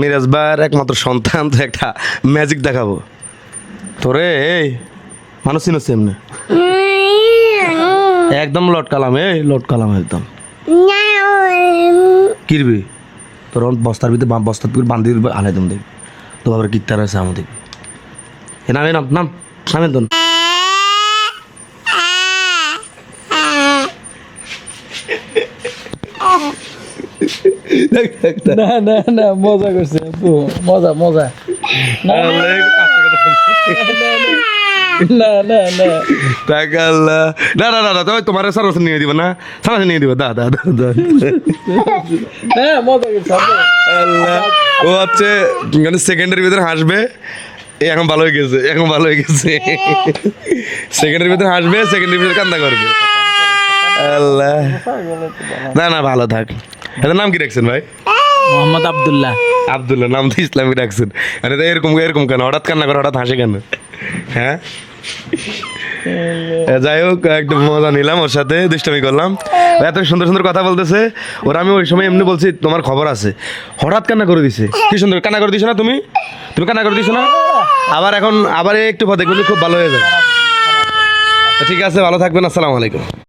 মিরাজ ভাইয়ের একমাত্র সন্তান, তো একটা ম্যাজিক দেখাবো তোরে। এই মানুষ চিনছে এমনি একদম লটকালাম, এই লটকালাম একদম। কিরবি তোর বস্তার ভিতরে বস্তার ভিতরে বান্ধি আলাই দম দেখবি তো আবার গিটার আছে আমার দেখবি। এ নামে নাম নাম নামেন তোর না না না মজা করছে আপু, মজা মজা। না না না না না না না না তবে তোমার সারাস নিয়ে দিবে না, সারাস নিয়ে দিবে। দা দা দা দা হ্যাঁ মজা করছে আপু। আল্লাহ, ও হচ্ছে মানে সেকেন্ডের ভিতরে হাসবে। এই এখন ভালো হয়ে গেছে, এখন ভালো হয়ে গেছে। সেকেন্ডের ভিতরে হাসবে, সেকেন্ডের ভিতরে কান্দা করবে। আল্লাহ, না না ভালো থাক। এদের নাম কি রাখছেন ভাই? মোহাম্মদ আব্দুল্লাহ। আব্দুল্লাহ, নাম তো ইসলামিক রাখছেন। আরে তো এরকম এরকম কেন, হঠাৎ কান্না করে, হঠাৎ হাসে কেন? হ্যাঁ যাই হোক, একটু মজা নিলাম ওর সাথে, দুষ্টামি করলাম। এত সুন্দর সুন্দর কথা বলতেছে ওরা। আমি ওই সময় এমনি বলছি তোমার খবর আছে, হঠাৎ কান্না করে দিছে। কি সুন্দর কান্না করে দিছো না তুমি, তুমি কান্না করে দিছো না। আবার এখন আবার একটু দেখবেন খুব ভালো হয়ে যাবে। ঠিক আছে, ভালো থাকবেন, আসসালামু আলাইকুম।